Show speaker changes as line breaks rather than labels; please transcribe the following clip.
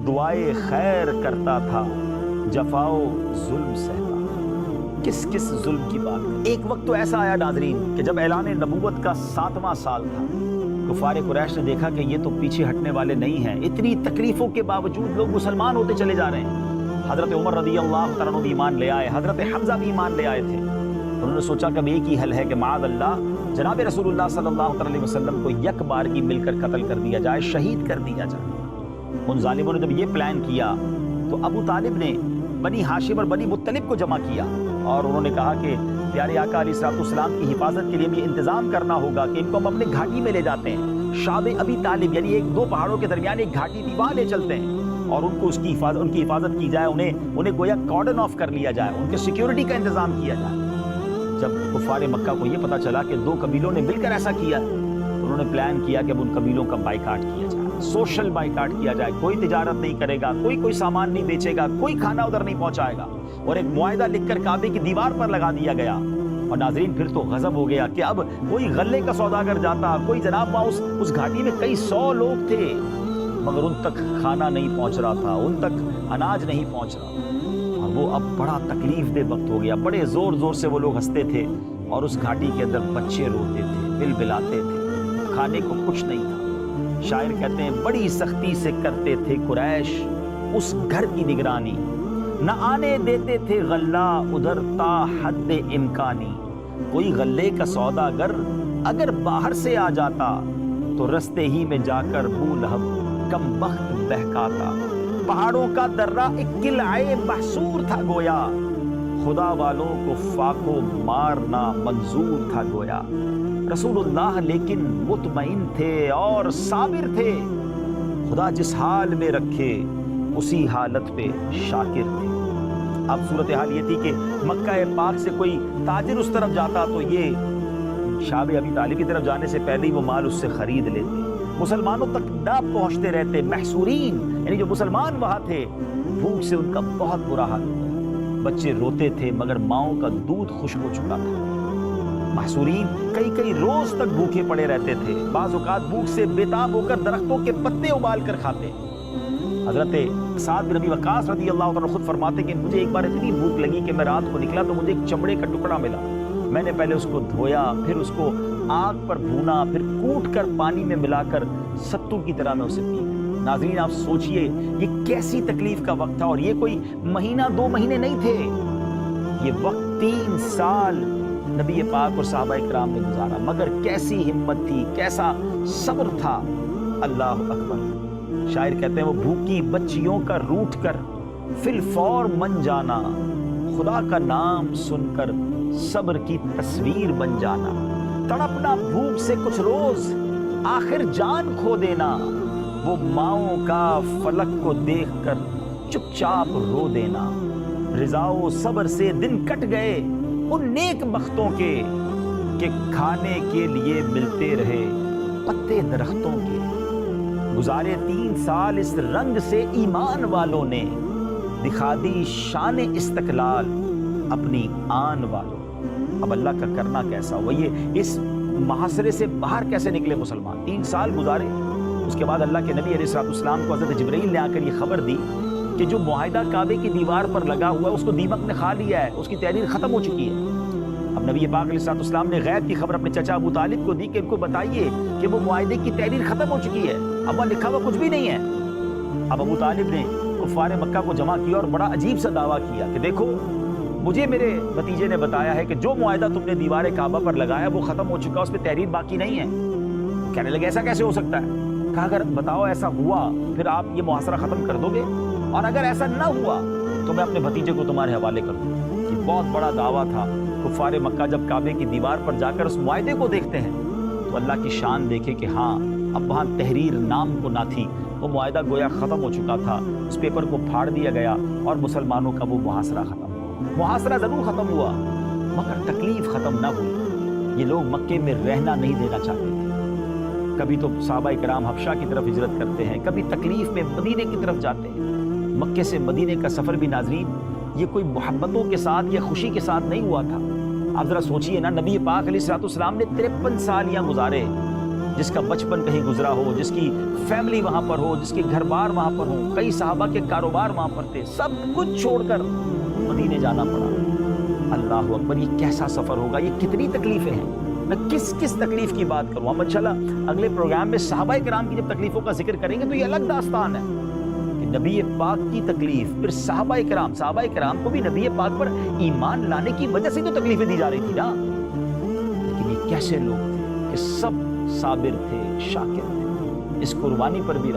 دعائے خیر کرتا تھا، جفاؤ ظلم سہتا۔ کس کس ظلم کی بات ہے۔ ایک وقت تو ایسا آیا ناظرین کہ جب اعلان نبوت کا 7واں سال تھا، کفار قریش نے دیکھا کہ یہ تو پیچھے ہٹنے والے نہیں ہیں، اتنی تکلیفوں کے باوجود لوگ مسلمان ہوتے چلے جا رہے ہیں۔ حضرت عمر رضی اللہ تعالیٰ عنہ بھی ایمان لے آئے، حضرت حمزہ بھی ایمان لے آئے تھے۔ انہوں نے سوچا کہ اب ایک ہی حل ہے کہ معاذ اللہ جناب رسول اللہ صلی اللہ علیہ وسلم کو یک بار کی مل کر قتل کر دیا جائے، شہید کر دیا جائے۔ ان ظالموں نے جب یہ پلان کیا تو ابو طالب نے بنی ہاشم اور بنی مطلب کو جمع کیا اور انہوں نے کہا کہ پیارے آقا علیہ الصلوۃ والسلام کی حفاظت کے لیے بھی انتظام کرنا ہوگا کہ ان کو ہم اپنے گھاٹی میں لے جاتے ہیں، شعب ابی طالب یعنی ایک دو پہاڑوں کے درمیان ایک گھاٹی تھی، وہاں لے چلتے ہیں اور ان کو ان کی حفاظت کی جائے، انہیں گویا کارڈن آف کر لیا جائے، ان کے سیکیورٹی کا انتظام کیا جائے۔ جب کفار مکہ کو یہ پتا چلا کہ دو قبیلوں نے مل کر ایسا کیا تو انہوں نے پلان کیا کہ اب ان قبیلوں کا بائیکاٹ کیا جائے، سوشل بائیکاٹ کیا جائے، کوئی تجارت نہیں کرے گا، کوئی سامان نہیں بیچے گا، کوئی کھانا ادھر نہیں پہنچائے گا، اور ایک معاہدہ لکھ کر کعبے کی دیوار پر لگا دیا گیا۔ اور ناظرین پھر تو غضب ہو گیا کہ اب کوئی غلے کا سوداگر جاتا، کوئی جناب وہاں اس گھاٹی میں کئی 100 لوگ تھے مگر ان تک کھانا نہیں پہنچ رہا تھا، ان تک اناج نہیں پہنچ رہا تھا، اور وہ اب بڑا تکلیف دہ وقت ہو گیا۔ بڑے زور زور سے وہ لوگ ہنستے تھے اور اس گھاٹی کے اندر بچے روتے تھے، بل بلاتے تھے، کھانے کو کچھ نہیں تھا۔ شاعر کہتے ہیں بڑی سختی سے کرتے تھے قریش اس گھر کی نگرانی، نہ آنے دیتے تھے غلہ ادھر تا حد امکانی۔ کوئی غلے کا سوداگر اگر باہر سے آ جاتا تو رستے ہی میں جا کر بو لہب کم بخت بہکاتا۔ پہاڑوں کا درہ ایک قلعہ محصور تھا گویا، خدا والوں کو فاقو مارنا منظور تھا گویا۔ رسول اللہ لیکن مطمئن تھے اور صابر تھے، خدا جس حال میں رکھے اسی حالت پہ شاکر تھے۔ اب صورتحال یہ تھی کہ مکہ پاک سے کوئی تاجر اس طرف جاتا تو یہ شعب ابی طالب کی طرف جانے سے پہلے ہی وہ مال اس سے خرید لیتے، مسلمانوں تک نہ پہنچتے رہتے۔ محصورین یعنی جو مسلمان وہاں تھے بھوک سے ان کا بہت برا حال ہو گیا، بچے روتے تھے مگر ماؤں کا دودھ خشک ہو چکا تھا۔ محصورین کئی روز تک بھوکے پڑے رہتے تھے، بعض اوقات بھوک سے بےتاب ہو کر درختوں کے پتے ابال کر کھاتے۔ حضرت سعد بن ابی وقاص رضی اللہ عنہ خود فرماتے کہ مجھے ایک بار اتنی بھوک لگی کہ میں رات کو نکلا تو مجھے ایک چمڑے کا ٹکڑا ملا، میں نے پہلے اس کو دھویا، پھر اس کو آگ پر بھونا، پھر کوٹ کر پانی میں ملا کر ستو کی طرح میں اسے پی۔ ناظرین آپ سوچئے یہ کیسی تکلیف کا وقت تھا، اور یہ کوئی مہینہ 2 مہینے نہیں تھے، یہ وقت 3 سال نبی پاک اور صحابہ کرام نے گزارا، مگر کیسی ہمت تھی، کیسا صبر تھا، اللہ اکبر۔ شاعر کہتے ہیں وہ بھوکی بچیوں کا روٹ کر فی الفور من جانا، خدا کا نام سن کر صبر کی تصویر بن جانا، تڑپنا بھوک سے کچھ روز آخر جان کھو دینا، وہ ماؤں کا فلک کو دیکھ کر چپ چاپ رو دینا، رضا و صبر سے دن کٹ گئے ان نیک بختوں کے کہ کھانے کے لیے ملتے رہے پتے درختوں کے، گزارے 3 سال اس رنگ سے ایمان والوں نے، دکھا دی شان استقلال اپنی آن والوں۔ اب اللہ کا کرنا کیسا ہوا، یہ اس محاصرے سے باہر کیسے نکلے مسلمان؟ 3 سال گزارے، اس کے بعد اللہ کے نبی علیہ الصلوۃ والسلام کو حضرت جبرائیل نے آ کر یہ خبر دی کہ جو معاہدہ کعبے کی دیوار پر لگا ہوا ہے اس کو دیمک نے کھا لیا ہے، اس کی تحریر ختم ہو چکی ہے۔ اب نبی پاک علیہ الصلوۃ والسلام نے غیب کی خبر اپنے چچا ابو طالب کو دی کہ ان کو بتائیے کہ وہ معاہدے کی تحریر ختم ہو چکی ہے، اب وہاں لکھا ہوا کچھ بھی نہیں ہے۔ اب ابو طالب نے کفار مکہ کو جمع کیا اور بڑا عجیب سا دعویٰ کیا کہ دیکھو مجھے میرے بھتیجے نے بتایا ہے کہ جو معاہدہ تم نے دیوار کعبہ پر لگایا وہ ختم ہو چکا، اس پہ تحریر باقی نہیں ہے۔ کہنے لگے ایسا کیسے ہو سکتا ہے؟ کہا اگر بتاؤ ایسا ہوا پھر آپ یہ محاصرہ ختم کر دو گے، اور اگر ایسا نہ ہوا تو میں اپنے بھتیجے کو تمہارے حوالے کر دوں۔ یہ بہت بڑا دعویٰ تھا۔ کفار مکہ جب کعبے کی دیوار پر جا کر اس معاہدے کو دیکھتے ہیں تو اللہ کی شان دیکھے کہ ہاں اب وہاں تحریر نام کو نہ تھی، وہ معاہدہ گویا ختم ہو چکا تھا، اس پیپر کو پھاڑ دیا گیا اور مسلمانوں کا وہ محاصرہ ختم ہوا۔ محاصرہ ضرور ختم ہوا مگر تکلیف ختم نہ ہوئی۔ یہ لوگ مکے میں رہنا نہیں دینا چاہتے تھے، کبھی تو صحابہ کرام حبشہ کی طرف ہجرت کرتے ہیں، کبھی تکلیف میں مدینے کی طرف جاتے ہیں۔ مکے سے مدینے کا سفر بھی ناظرین یہ کوئی محبتوں کے ساتھ یا خوشی کے ساتھ نہیں ہوا تھا۔ آپ ذرا سوچئے نا، نبی پاک علیہ الصلوۃ والسلام نے 53 سال یہاں گزارے، جس کا بچپن کہیں گزرا ہو، جس کی فیملی وہاں پر ہو، جس کے گھر بار وہاں پر ہو، کئی صحابہ کے کاروبار وہاں پر تھے، سب کچھ چھوڑ کر مدینے جانا پڑا۔ اللہ اکبر، یہ کیسا سفر ہوگا، یہ کتنی تکلیفیں ہیں۔ میں کس تکلیف کی بات کروں؟ ہم انشاءاللہ اگلے پروگرام میں صحابہ کرام کی جب تکلیفوں کا ذکر کریں گے تو یہ الگ داستان ہے کہ نبی پاک کی تکلیف، پھر صحابہ کرام کو بھی نبی پاک پر ایمان لانے کی وجہ سے تو تکلیفیں دی جا رہی تھی نا، لیکن یہ کیسے لوگ تھے کہ سب صابر تھے، شاکر تھے، اس قربانی پر بھی راضی